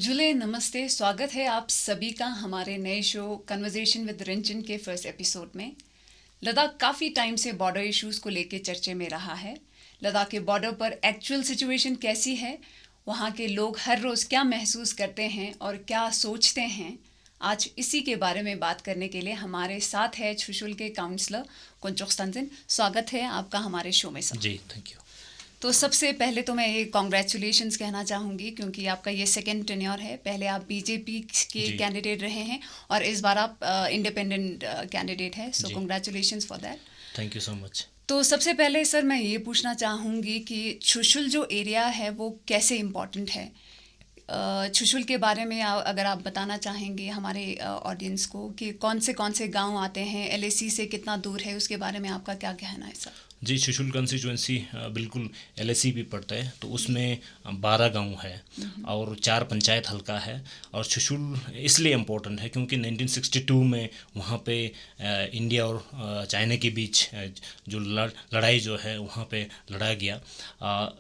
जुले नमस्ते, स्वागत है आप सभी का हमारे नए शो कन्वर्सेशन विद रिंचन के फर्स्ट एपिसोड में। लद्दाख काफ़ी टाइम से बॉर्डर इश्यूज़ को लेके चर्चे में रहा है। लद्दाख के बॉर्डर पर एक्चुअल सिचुएशन कैसी है, वहाँ के लोग हर रोज़ क्या महसूस करते हैं और क्या सोचते हैं, आज इसी के बारे में बात करने के लिए हमारे साथ है छुशुल के काउंसलर कुंचुक तंजिन। स्वागत है आपका हमारे शो में सर। Ji, thank you. तो सबसे पहले तो मैं ये कॉन्ग्रेचुलेशंस कहना चाहूँगी क्योंकि आपका ये सेकंड टेन्योर है। पहले आप बीजेपी के जी। कैंडिडेट रहे हैं और इस बार आप इंडिपेंडेंट कैंडिडेट है, सो जी। Congratulations for that. Thank you so much. तो सबसे पहले सर मैं ये पूछना चाहूँगी कि छुशुल जो एरिया है वो कैसे इम्पोर्टेंट है। छुशुल के बारे में अगर आप बताना चाहेंगे हमारे ऑडियंस को कि कौन से गांव आते हैं, एलएसी से कितना दूर है, उसके बारे में आपका क्या कहना है सर? जी, छुशुल कंस्टिट्यूंसी बिल्कुल एलएसी भी पड़ता है, तो उसमें 12 गांव है और 4 पंचायत हल्का है। और छुशुल इसलिए इम्पोर्टेंट है क्योंकि 1962 में वहाँ पे इंडिया और चाइना के बीच जो लड़ाई जो है वहाँ पे लड़ा गया।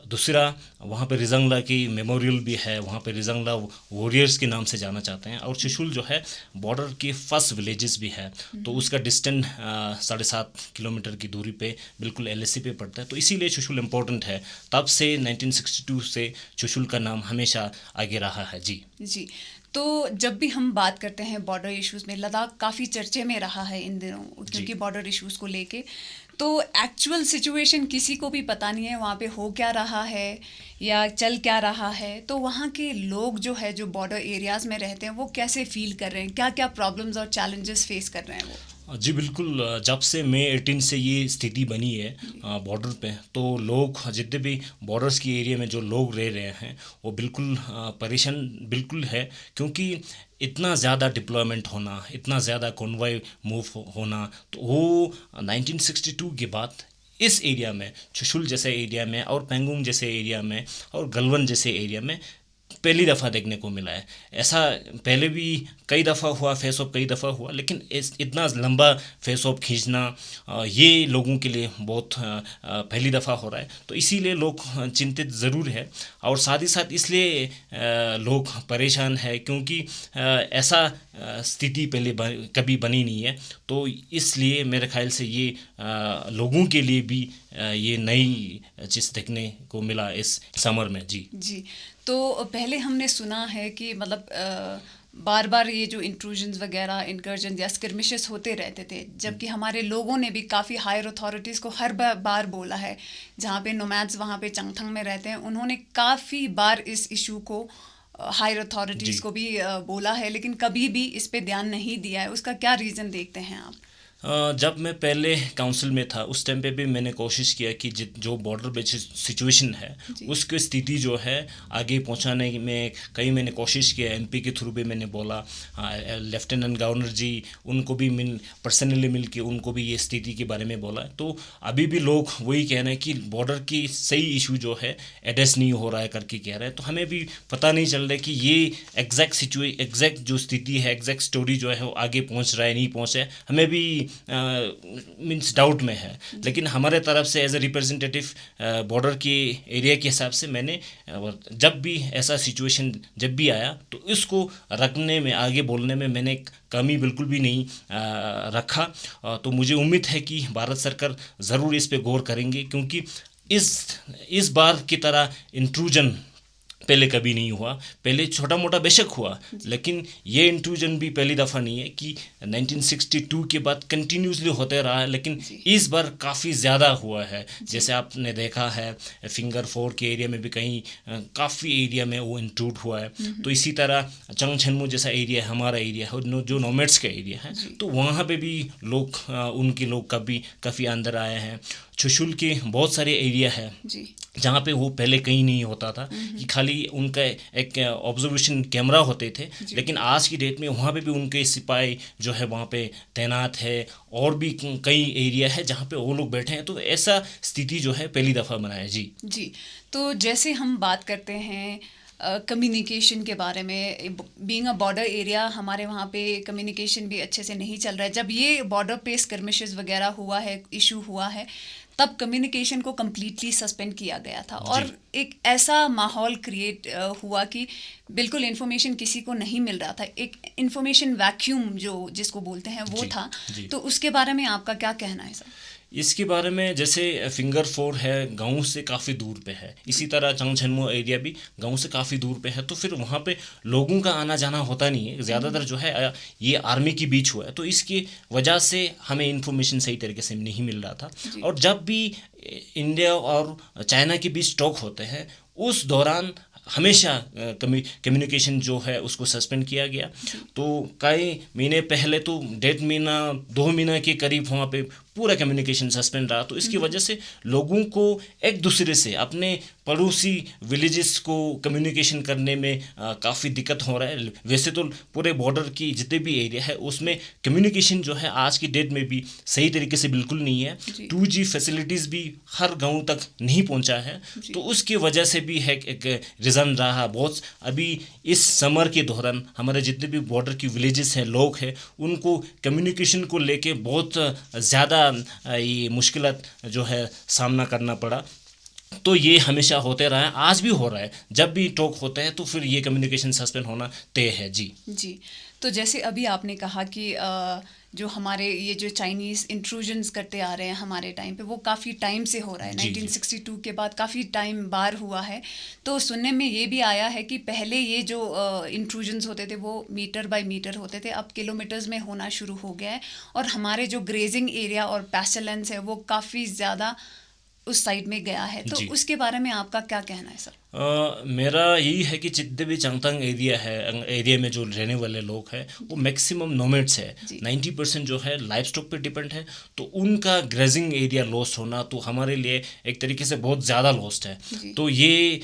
दूसरा वहाँ पे रिजंगला की मेमोरियल भी है, वहाँ पे रिजंगला वॉरियर्स के नाम से जाना चाहते हैं। और छुशुल जो है बॉर्डर के फर्स्ट विलेजेस भी है, तो उसका डिस्टेंस 7.5 किलोमीटर की दूरी पे बिल्कुल एलएसी पे पड़ता है, तो इसीलिए छुशुल इम्पोर्टेंट है। तब से 1962 से छुशुल का नाम हमेशा आगे रहा है। जी। तो जब भी हम बात करते हैं बॉर्डर इश्यूज़ में, लद्दाख काफ़ी चर्चे में रहा है इन दिनों क्योंकि बॉर्डर इश्यूज़ को लेके तो एक्चुअल सिचुएशन किसी को भी पता नहीं है वहाँ पे हो क्या रहा है या चल क्या रहा है। तो वहाँ के लोग जो है, जो बॉर्डर एरियाज़ में रहते हैं, वो कैसे फील कर रहे हैं, क्या क्या प्रॉब्लम्स और चैलेंजेस फेस कर रहे हैं वो? जी बिल्कुल, जब से मई 18 से ये स्थिति बनी है बॉर्डर पे, तो लोग जितने भी बॉर्डर्स की एरिया में जो लोग रह रहे हैं वो बिल्कुल परेशान बिल्कुल है, क्योंकि इतना ज़्यादा डिप्लॉयमेंट होना, इतना ज़्यादा कॉन्वॉय मूव होना, तो वो 1962 के बाद इस एरिया में, छुशुल जैसे एरिया में और पेंगोंग जैसे एरिया में और गलवान जैसे एरिया में पहली दफ़ा देखने को मिला है। ऐसा पहले भी कई दफ़ा हुआ, फेस ऑफ कई दफ़ा हुआ, लेकिन इतना लंबा फेस ऑफ खींचना ये लोगों के लिए बहुत पहली दफ़ा हो रहा है, तो इसीलिए लोग चिंतित ज़रूर है। और साथ ही साथ इसलिए लोग परेशान है क्योंकि ऐसा स्थिति पहले कभी बनी नहीं है, तो इसलिए मेरे ख्याल से ये लोगों के लिए भी ये नई चीज़ देखने को मिला इस समर में। जी। तो पहले हमने सुना है कि मतलब बार बार ये जो इंट्रूजन्स वगैरह, इनकर्जन या स्किर्मिशेस होते रहते थे, जबकि हमारे लोगों ने भी काफ़ी हायर अथॉरिटीज़ को हर बार बोला है। जहाँ पे नोमैड्स वहाँ पे चंगथंग में रहते हैं, उन्होंने काफ़ी बार इस इशू को हायर अथॉरिटीज़ को भी बोला है, लेकिन कभी भी इस पे ध्यान नहीं दिया है। उसका क्या रीज़न देखते हैं आप? जब मैं पहले काउंसिल में था उस टाइम पे भी मैंने कोशिश किया कि जो बॉर्डर पे सिचुएशन है उसकी स्थिति जो है आगे पहुंचाने में कई मैंने कोशिश किया। एमपी के थ्रू भी मैंने बोला, लेफ्टिनेंट गवर्नर जी उनको भी पर्सनली मिल के उनको भी ये स्थिति के बारे में बोला। तो अभी भी लोग वही कह रहे हैं कि बॉर्डर की सही इशू जो है एड्रेस नहीं हो रहा है करके कह रहे हैं। तो हमें भी पता नहीं चल रहा है कि ये एग्जैक्ट जो स्थिति है, एग्जैक्ट स्टोरी जो है वो आगे पहुँच रहा है नहीं पहुँच रहा है, हमें भी मीन्स डाउट में है। लेकिन हमारे तरफ से एज ए रिप्रेजेंटेटिव बॉर्डर के एरिया के हिसाब से मैंने जब भी ऐसा सिचुएशन जब भी आया तो इसको रखने में, आगे बोलने में मैंने कमी बिल्कुल भी नहीं रखा। तो मुझे उम्मीद है कि भारत सरकार ज़रूर इस पे गौर करेंगे, क्योंकि इस बार की तरह इंट्रूजन पहले कभी नहीं हुआ। पहले छोटा मोटा बेशक हुआ, लेकिन ये इंट्रूजन भी पहली दफ़ा नहीं है कि 1962 के बाद कंटिन्यूसली होते रहा है, लेकिन इस बार काफ़ी ज़्यादा हुआ है। जैसे आपने देखा है फिंगर 4 के एरिया में भी कहीं काफ़ी एरिया में वो इंट्रूड हुआ है। तो इसी तरह चंगछनमू जैसा एरिया है, हमारा एरिया है जो नोमैड्स का एरिया है, तो वहाँ पे भी लोग उनके लोग काफ़ी अंदर आए हैं। छुशुल के बहुत सारे एरिया है जहाँ पे वो पहले कहीं नहीं होता था, कि खाली उनका एक ऑब्जर्वेशन कैमरा होते थे, लेकिन आज की डेट में वहाँ पे भी उनके सिपाही जो है वहाँ पे तैनात है, और भी कई एरिया है जहाँ पे वो लोग बैठे हैं। तो ऐसा स्थिति जो है पहली दफ़ा बना है। जी। तो जैसे हम बात करते हैं कम्युनिकेशन के बारे में, बीइंग अ बॉर्डर एरिया हमारे वहाँ पे कम्युनिकेशन भी अच्छे से नहीं चल रहा है। जब ये बॉर्डर पे स्कर्मिशेस वगैरह हुआ है, इशू हुआ है, तब कम्युनिकेशन को कम्प्लीटली सस्पेंड किया गया था और एक ऐसा माहौल क्रिएट हुआ कि बिल्कुल इन्फॉर्मेशन किसी को नहीं मिल रहा था। एक इन्फॉर्मेशन वैक्यूम जो जिसको बोलते हैं वो था। तो उसके बारे में आपका क्या कहना है सर? इसके बारे में जैसे फिंगर 4 है, गांव से काफ़ी दूर पे है, इसी तरह चंगछनमो एरिया भी गांव से काफ़ी दूर पे है, तो फिर वहाँ पे लोगों का आना जाना होता नहीं है ज़्यादातर जो है। ये आर्मी के बीच हुआ है, तो इसकी वजह से हमें इन्फॉर्मेशन सही तरीके से नहीं मिल रहा था। और जब भी इंडिया और चाइना के बीच टॉक होते हैं उस दौरान हमेशा कम्युनिकेशन जो है उसको सस्पेंड किया गया। तो कई महीने पहले तो 1.5 महीना 2 महीना के करीब वहाँ पे पूरा कम्युनिकेशन सस्पेंड रहा। तो इसकी वजह से लोगों को एक दूसरे से, अपने पड़ोसी विलेजेस को कम्युनिकेशन करने में काफ़ी दिक्कत हो रहा है। वैसे तो पूरे बॉर्डर की जितने भी एरिया है उसमें कम्युनिकेशन जो है आज की डेट में भी सही तरीके से बिल्कुल नहीं है। 2G फैसिलिटीज़ भी हर गांव तक नहीं पहुंचा है, तो उसकी वजह से भी है एक रीज़न रहा बहुत। अभी इस समर के दौरान हमारे जितने भी बॉर्डर की विलेजेस हैं, लोग हैं, उनको कम्युनिकेशन को लेके बहुत ज़्यादा ये मुश्किलात जो है सामना करना पड़ा। तो ये हमेशा होते रहा है, आज भी हो रहा है। जब भी टॉक होता है तो फिर ये कम्युनिकेशन सस्पेंड होना तय है। जी। तो जैसे अभी आपने कहा कि जो हमारे ये जो चाइनीज़ इंट्रूजन्स करते आ रहे हैं हमारे टाइम पे, वो काफ़ी टाइम से हो रहा है। 1962 के बाद काफ़ी टाइम बार हुआ है। तो सुनने में ये भी आया है कि पहले ये जो इंट्रूजन्स होते थे वो मीटर बाय मीटर होते थे, अब किलोमीटर्स में होना शुरू हो गया है। और हमारे जो ग्रेजिंग एरिया और पैस्टलैंड्स है वो काफ़ी ज़्यादा उस साइड में गया है। तो उसके बारे में आपका क्या कहना है सर? मेरा यही है कि जितने भी चांगतांग एरिया है, एरिया में जो रहने वाले लोग हैं वो मैक्सिमम नोमैड्स है। 90% जो है लाइफ स्टॉक पे डिपेंड है। तो उनका ग्रेजिंग एरिया लॉस्ट होना तो हमारे लिए एक तरीके से बहुत ज़्यादा लॉस्ट है। तो ये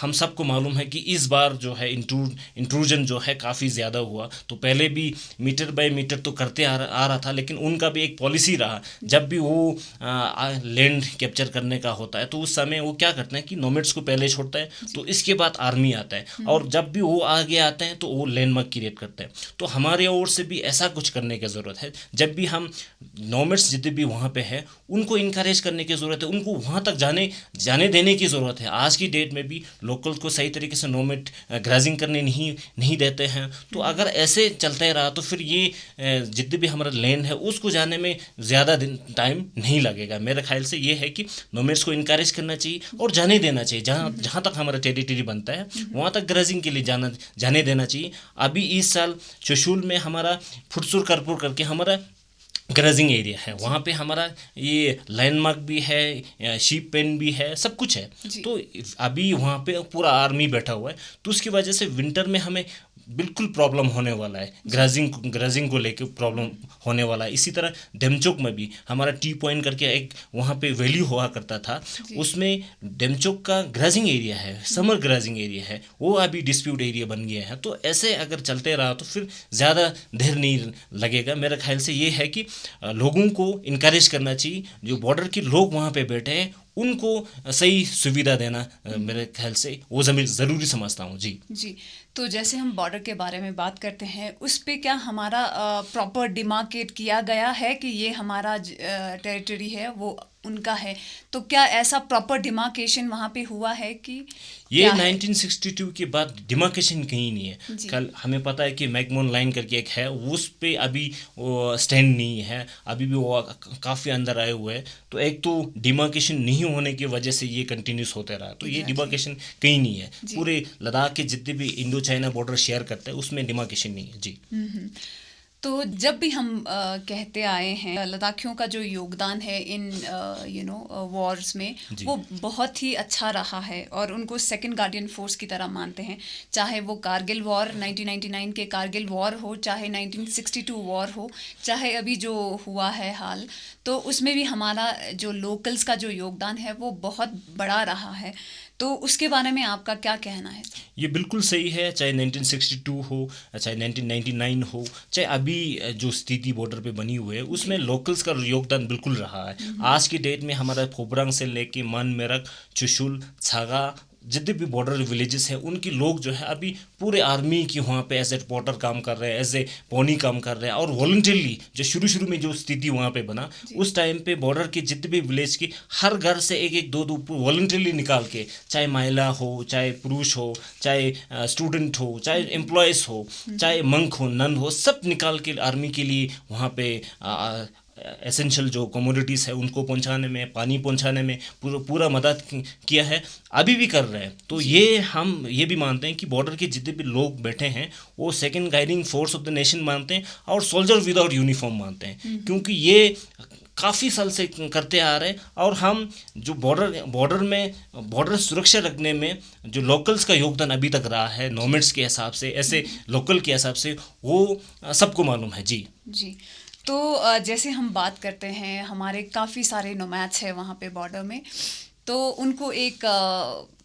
हम सबको मालूम है कि इस बार जो है इंट्रूजन जो है काफ़ी ज़्यादा हुआ। तो पहले भी मीटर बाय मीटर तो करते आ रहा था, लेकिन उनका भी एक पॉलिसी रहा, जब भी वो लैंड कैप्चर करने का होता है तो उस समय वो क्या करते हैं कि नोमैड्स को पहले छोड़ता है, तो इसके बाद आर्मी आता है, और जब भी वो आगे आते हैं तो वो लैंडमार्क क्रिएट करते हैं। तो हमारे ओर से भी ऐसा कुछ करने की ज़रूरत है। जब भी हम नोमैड्स जितने भी वहाँ पे है उनको इनकरेज करने की ज़रूरत है, उनको वहाँ तक जाने देने की ज़रूरत है। आज की डेट में भी लोकल को सही तरीके से नोमैड ग्राजिंग करने नहीं देते हैं। तो अगर ऐसे चलता ही रहा तो फिर ये जितने भी हमारा लैंड है उसको जाने में ज़्यादा टाइम नहीं लगेगा। मेरे ख्याल से ये है कि नोमैड्स को इनकरेज करना चाहिए और जाने देना चाहिए। जहाँ तक हमारा टेरिटरी बनता है वहाँ तक ग्राजिंग के लिए जाने देना चाहिए। अभी इस साल चुशूल में हमारा फुटसुर करपुर करके हमारा ग्राजिंग एरिया है, वहाँ पे हमारा ये लैंडमार्क भी है, शीप पेन भी है, सब कुछ है। तो अभी वहाँ पे पूरा आर्मी बैठा हुआ है, तो उसकी वजह से विंटर में हमें बिल्कुल प्रॉब्लम होने वाला है, ग्राजिंग को लेके प्रॉब्लम होने वाला है। इसी तरह डेमचोक में भी हमारा टी पॉइंट करके एक वहाँ पे वैली हुआ करता था, उसमें डेमचोक का ग्राजिंग एरिया है, समर ग्राजिंग एरिया है, वो अभी डिस्प्यूट एरिया बन गया है। तो ऐसे अगर चलते रहा तो फिर ज़्यादा देर नहीं लगेगा। मेरे ख्याल से ये है कि लोगों को इनकरेज करना चाहिए, जो बॉर्डर के लोग वहाँ पे बैठे हैं उनको सही सुविधा देना मेरे ख्याल से वो ज़रूरी समझता हूँ। जी। तो जैसे हम बॉर्डर के बारे में बात करते हैं, उस पे क्या हमारा प्रॉपर डिमार्केट किया गया है कि ये हमारा टेरिटरी है वो उनका है? तो क्या ऐसा प्रॉपर डिमार्केशन वहाँ पे हुआ है कि ये 1962 के बाद डिमार्केशन कहीं नहीं है। कल हमें पता है कि मैकमोन लाइन करके एक है, उस पे अभी वो स्टैंड नहीं है, अभी भी वो काफ़ी अंदर आए हुए हैं। तो एक तो डिमार्केशन नहीं होने की वजह से ये कंटिन्यूस होते रहा। तो ये डिमार्केशन कहीं नहीं है। पूरे लद्दाख के जितने भी इंडो चाइना बॉर्डर शेयर करते हैं उसमें डिमार्केशन नहीं है। जी। तो जब भी हम कहते आए हैं लद्दाखियों का जो योगदान है इन वॉर्स में, वो बहुत ही अच्छा रहा है और उनको सेकंड गार्डियन फोर्स की तरह मानते हैं। चाहे वो कारगिल वॉर 1999 के कारगिल वॉर हो, चाहे 1962 वॉर हो, चाहे अभी जो हुआ है हाल, तो उसमें भी हमारा जो लोकल्स का जो योगदान है वो बहुत बड़ा रहा है। तो उसके बारे में आपका क्या कहना है? ये बिल्कुल सही है, चाहे 1962 हो, चाहे 1999 हो, चाहे अभी जो स्थिति बॉर्डर पे बनी हुई है उसमें लोकल्स का योगदान बिल्कुल रहा है। आज की डेट में हमारा फोबरांग से लेके मन मेरक, चुशुल, छागा, जितने भी बॉर्डर विलेजेस हैं उनके लोग जो है अभी पूरे आर्मी की वहाँ पे एज ए रिपोर्टर काम कर रहे हैं, एज ए पौनी काम कर रहे हैं, और वॉलंटरली जो शुरू में जो स्थिति वहाँ पे बना उस टाइम पे बॉर्डर के जितने भी विलेज की हर घर से एक एक दो वॉलंटरली निकाल के, चाहे महिला हो, चाहे पुरुष हो, चाहे स्टूडेंट हो, चाहे एम्प्लॉयज़ हो, चाहे मंक हो, नन हो, सब निकाल के आर्मी के लिए वहाँ पे एसेंशियल जो कमोडिटीज़ है उनको पहुंचाने में, पानी पहुंचाने में पूरा मदद किया है, अभी भी कर रहे हैं। तो ये हम ये भी मानते हैं कि बॉर्डर के जितने भी लोग बैठे हैं वो second guiding force of the nation मानते हैं और सोल्जर विदाउट यूनिफॉर्म मानते हैं, क्योंकि ये काफ़ी साल से करते आ रहे हैं। और हम जो बॉर्डर सुरक्षा रखने में जो लोकल्स का योगदान अभी तक रहा है, नॉमेड्स के हिसाब से, ऐसे लोकल के हिसाब से, वो सबको मालूम है। जी जी। तो जैसे हम बात करते हैं, हमारे काफ़ी सारे नोमैड्स हैं वहाँ पे बॉर्डर में, तो उनको एक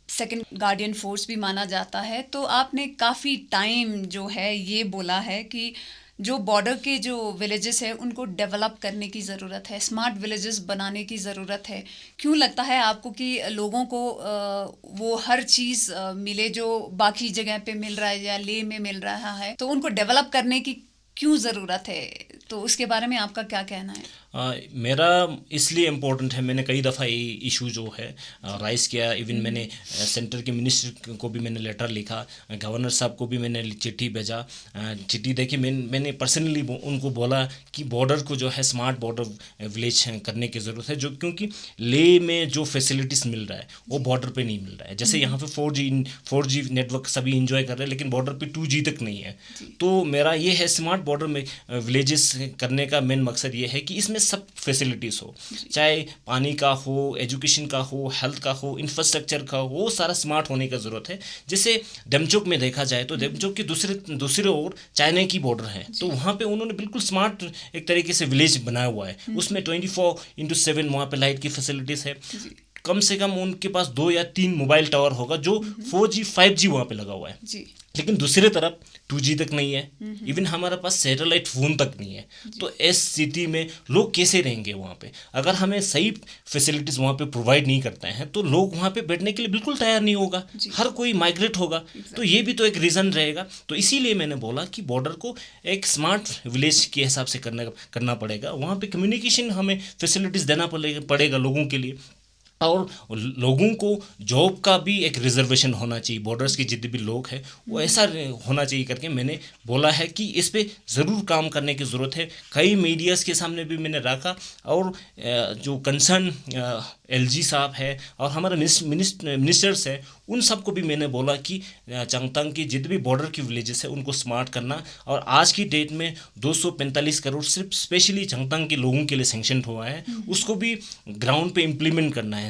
सेकंड गार्डियन फोर्स भी माना जाता है। तो आपने काफ़ी टाइम जो है ये बोला है कि जो बॉर्डर के जो विलेजेस है उनको डेवलप करने की ज़रूरत है, स्मार्ट विलेजेस बनाने की ज़रूरत है। क्यों लगता है आपको कि लोगों को वो हर चीज़ मिले जो बाकी जगह पे मिल रहा है या ले में मिल रहा है, तो उनको डेवलप करने की क्यों ज़रूरत है? तो उसके बारे में आपका क्या कहना है? मेरा इसलिए इम्पोर्टेंट है, मैंने कई दफ़ा ये इशू जो है राइज़ किया, इवन मैंने सेंटर के मिनिस्टर को भी मैंने लेटर लिखा, गवर्नर साहब को भी मैंने चिट्ठी भेजा, चिट्ठी देखी, मैंने पर्सनली उनको बोला कि बॉर्डर को जो है स्मार्ट बॉर्डर विलेज करने की ज़रूरत है, जो क्योंकि ले में जो फैसिलिटीज़ मिल रहा है वो बॉर्डर पे नहीं मिल रहा है। जैसे यहाँ पे 4G नेटवर्क सभी इंजॉय कर रहे हैं, लेकिन बॉर्डर पे 2G तक नहीं है। तो मेरा ये है स्मार्ट बॉर्डर में विलेजेस करने का मेन मकसद ये है कि इसमें सब फैसिलिटीज़ हो, चाहे पानी का हो, एजुकेशन का हो, हेल्थ का हो, इंफ्रास्ट्रक्चर का हो, वो सारा स्मार्ट होने का ज़रूरत है। जैसे डेमचोक में देखा जाए तो डेमचोक के दूसरे ओर चाइना की बॉर्डर है, तो वहाँ पे उन्होंने बिल्कुल स्मार्ट एक तरीके से विलेज बनाया हुआ है। उसमें 24/7 वहाँ पे लाइट की फैसिलिटीज़ है। कम से कम उनके पास 2 या 3 मोबाइल टावर होगा जो 4G 5G वहाँ पे लगा हुआ है। लेकिन दूसरी तरफ 2G तक नहीं है, इवन हमारे पास सैटेलाइट फ़ोन तक नहीं है। तो इस स्थिति में लोग कैसे रहेंगे वहाँ पे? अगर हमें सही फैसिलिटीज़ वहाँ पे प्रोवाइड नहीं करते हैं तो लोग वहाँ पे बैठने के लिए बिल्कुल तैयार नहीं होगा, हर कोई माइग्रेट होगा। तो ये भी तो एक रीज़न रहेगा। तो इसीलिए मैंने बोला कि बॉर्डर को एक स्मार्ट विलेज के हिसाब से करना पड़ेगा। वहाँ पे कम्युनिकेशन हमें फैसिलिटीज़ देना पड़ेगा लोगों के लिए, और लोगों को जॉब का भी एक रिजर्वेशन होना चाहिए। बॉर्डर्स के जितने भी लोग हैं वो ऐसा होना चाहिए करके मैंने बोला है कि इस पे ज़रूर काम करने की ज़रूरत है। कई मीडियाज़ के सामने भी मैंने रखा, और जो कंसर्न LG साहब है और हमारे मिनिस्टर्स है उन सबको भी मैंने बोला कि चंगतंग की जितने भी बॉर्डर की विलेजेस है उनको स्मार्ट करना। और आज की डेट में 245 करोड़ सिर्फ स्पेशली चंगतंग के लोगों के लिए सैंक्शन हुआ है, उसको भी ग्राउंड पे इम्प्लीमेंट करना है।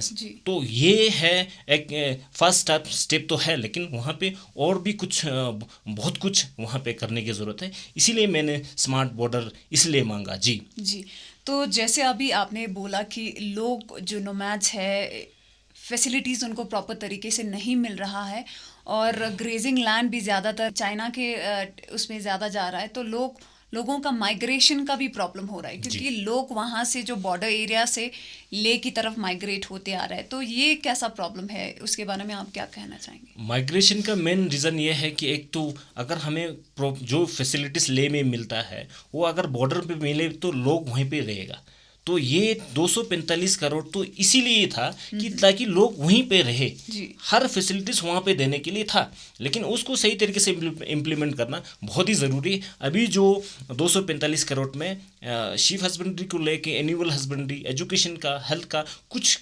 तो ये है एक फर्स्ट स्टेप तो है, लेकिन वहाँ पे और भी बहुत कुछ वहाँ पे करने की ज़रूरत है। इसीलिए मैंने स्मार्ट बॉर्डर इसलिए मांगा। जी। तो जैसे अभी आपने बोला कि लोग जो नोमैड्स है फैसिलिटीज़ उनको प्रॉपर तरीके से नहीं मिल रहा है, और ग्रेजिंग लैंड भी ज़्यादातर चाइना के उसमें ज़्यादा जा रहा है, तो लोगों का माइग्रेशन का भी प्रॉब्लम हो रहा है, क्योंकि लोग वहाँ से जो बॉर्डर एरिया से ले की तरफ माइग्रेट होते आ रहे हैं। तो ये कैसा प्रॉब्लम है, उसके बारे में आप क्या कहना चाहेंगे? माइग्रेशन का मेन रीज़न ये है कि एक तो अगर हमें जो फैसिलिटीज़ ले में मिलता है वो अगर बॉर्डर पे मिले तो लोग वहीं पे रहेगा। तो ये 245 करोड़ तो इसीलिए था कि ताकि लोग वहीं पे रहे, हर फैसिलिटीज़ वहाँ पे देने के लिए था, लेकिन उसको सही तरीके से इम्प्लीमेंट करना बहुत ही ज़रूरी है। अभी जो 245 करोड़ में शीप हस्बेंड्री को लेके एनिमल हस्बेंड्री, एजुकेशन का, हेल्थ का कुछ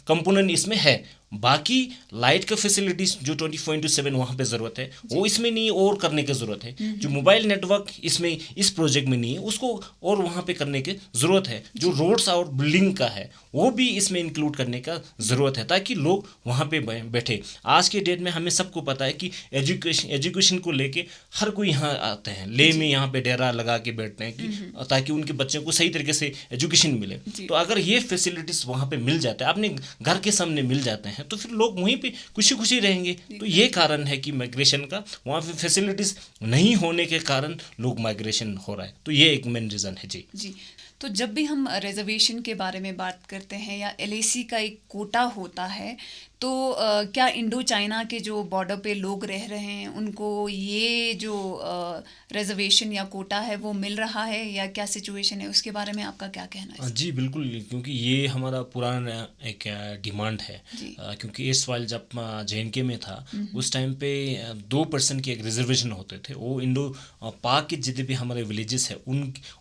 कंपोनेंट इसमें है, बाकी लाइट का फैसिलिटीज़ जो 24/7 वहाँ पे ज़रूरत है वो इसमें नहीं, और करने की ज़रूरत है। जो मोबाइल नेटवर्क इसमें इस प्रोजेक्ट में नहीं है उसको और वहाँ पे करने की ज़रूरत है। जो रोड्स और बिल्डिंग का है वो भी इसमें इंक्लूड करने का ज़रूरत है, ताकि लोग वहाँ पे बैठे। आज के डेट में हमें सबको पता है कि एजुकेशन को लेके हर कोई यहाँ आते हैं, ले में यहाँ पे डेरा लगा के बैठते हैं कि ताकि उनके बच्चों को सही तरीके से एजुकेशन मिले। तो अगर ये फैसिलिटीज़ वहाँ पे मिल जाता है, अपने घर के सामने मिल जाते हैं, तो फिर लोग वहीं पे खुशी रहेंगे। तो ये कारण है कि माइग्रेशन का, वहाँ पे फैसिलिटीज़ नहीं होने के कारण लोग माइग्रेशन हो रहा है। तो ये एक मेन रीज़न है। जी। तो जब भी हम रिजर्वेशन के बारे में बात करते हैं या LAC का एक कोटा होता है, तो क्या इंडो चाइना के जो बॉर्डर पे लोग रह रहे हैं उनको ये जो रिजर्वेशन या कोटा है वो मिल रहा है या क्या सिचुएशन है, उसके बारे में आपका क्या कहना है? जी बिल्कुल, क्योंकि ये हमारा पुराना एक डिमांड है। क्योंकि इस वाल जब JNK में था उस टाइम पे 2% की एक रिजर्वेशन होते थे, वो इंडो पाक के जितने भी हमारे विलेजेस हैं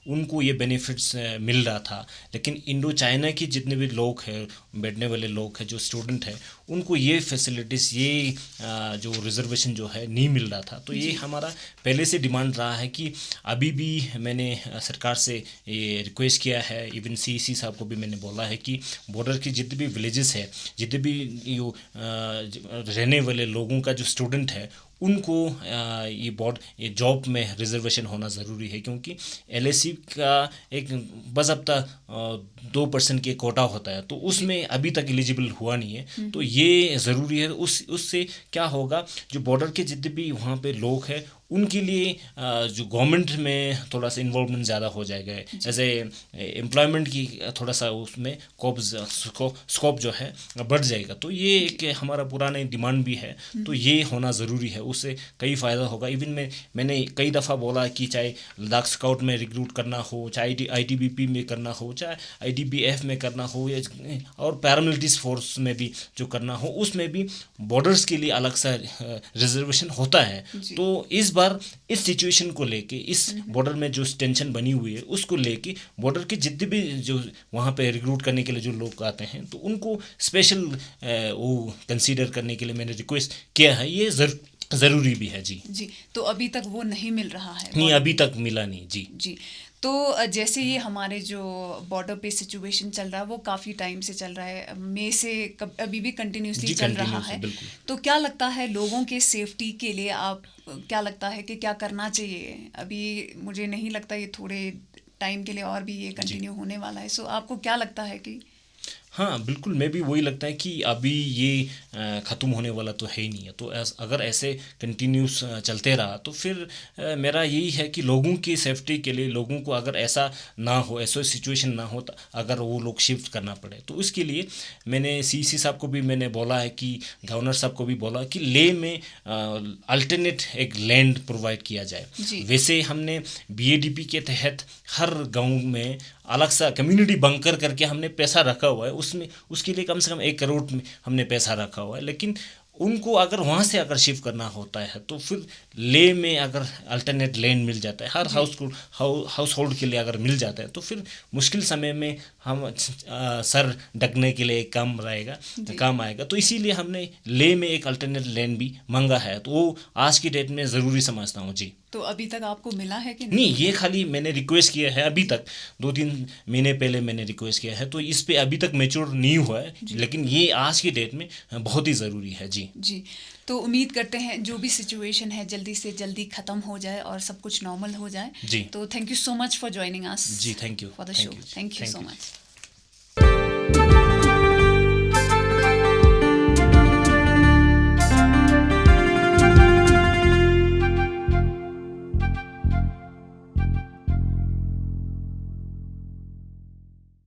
उनको ये बेनिफिट्स मिल रहा था। लेकिन इंडो चाइना के जितने भी लोग हैं, बैठने वाले लोग हैं, जो स्टूडेंट हैं, उनको ये फैसिलिटीज़, ये जो रिजर्वेशन जो है नहीं मिल रहा था। तो ये हमारा पहले से डिमांड रहा है कि अभी भी मैंने सरकार से ये रिक्वेस्ट किया है, इवन CEC साहब को भी मैंने बोला है कि बॉर्डर के जितने भी विलेजेस है, जितने भी यो रहने वाले लोगों का जो स्टूडेंट है उनको ये जॉब में रिजर्वेशन होना ज़रूरी है। क्योंकि LAC का एक बज़ाब्ता 2% के कोटा होता है, तो उसमें अभी तक एलिजिबल हुआ नहीं है। तो ये ज़रूरी है। उससे क्या होगा, जो बॉर्डर के जितने भी वहाँ पे लोग हैं उनके लिए जो गवर्नमेंट में थोड़ा सा इन्वॉल्वमेंट ज़्यादा हो जाएगा, जैसे एम्प्लॉयमेंट की थोड़ा सा उसमें स्कोप जो है बढ़ जाएगा। तो ये एक हमारा पुराना डिमांड भी है, तो ये होना ज़रूरी है, उससे कई फ़ायदा होगा। इवन मैंने कई दफ़ा बोला कि चाहे लद्दाख स्काउट में रिक्रूट करना हो, चाहे ITBP में करना हो, चाहे ITBF में करना हो, या और पैरामिलिट्री फोर्स में भी जो करना हो, उसमें भी बॉर्डर्स के लिए अलग सा रिजर्वेशन होता है। तो इस बार इस सिचुएशन को लेके, इस बॉर्डर में जो टेंशन बनी हुई है उसको लेके, बॉर्डर के जितने भी जो वहाँ पे रिक्रूट करने के लिए जो लोग आते हैं तो उनको स्पेशल वो कंसीडर करने के लिए मैंने रिक्वेस्ट किया है। ये ज़रूरी भी है। जी, तो अभी तक वो नहीं मिल रहा है? नहीं, अभी तक मिला नहीं। जी। तो जैसे ये हमारे जो बॉर्डर पे सिचुएशन चल रहा है वो काफ़ी टाइम से चल रहा है, मई से अभी भी कंटिन्यूसली चल रहा है। तो क्या लगता है लोगों के सेफ्टी के लिए, आप क्या लगता है कि क्या करना चाहिए? अभी मुझे नहीं लगता ये थोड़े टाइम के लिए और भी ये कंटिन्यू होने वाला है। सो आपको क्या लगता है कि? हाँ बिल्कुल, मैं भी वही लगता है कि अभी ये ख़त्म होने वाला तो है ही नहीं है। तो अगर ऐसे कंटिन्यूस चलते रहा तो फिर मेरा यही है कि लोगों की सेफ्टी के लिए, लोगों को अगर ऐसा ना हो, ऐसा सिचुएशन ना हो, तो अगर वो लोग शिफ्ट करना पड़े, तो उसके लिए मैंने CEC साहब को भी मैंने बोला है कि गवर्नर साहब को भी बोला कि लेह में अल्टरनेट एक लैंड प्रोवाइड किया जाए। वैसे हमने BADP के तहत हर गाँव में अलग सा कम्युनिटी बंकर करके हमने पैसा रखा हुआ है, उसमें उसके लिए कम से कम 1 करोड़ में हमने पैसा रखा हुआ है। लेकिन उनको अगर वहाँ से अगर शिफ्ट करना होता है तो फिर लेह में अगर अल्टरनेट लैंड मिल जाता है, हर हाउस होल्ड के लिए अगर मिल जाता है, तो फिर मुश्किल समय में हम सर ढकने के लिए काम आएगा। तो इसीलिए हमने लेह में एक अल्टरनेट लैंड भी मांगा है। तो वो आज की डेट में ज़रूरी समझता हूँ। जी। तो अभी तक आपको मिला है कि नहीं? ये खाली मैंने रिक्वेस्ट किया है, अभी तक 2-3 महीने पहले मैंने रिक्वेस्ट किया है, तो इस पे अभी तक मैच्योर नहीं हुआ है। लेकिन ये आज की डेट में बहुत ही ज़रूरी है। जी। तो उम्मीद करते हैं जो भी सिचुएशन है जल्दी से जल्दी ख़त्म हो जाए और सब कुछ नॉर्मल हो जाए। जी। तो thank you so much for joining us. जी, thank you for the show. Thank you so much.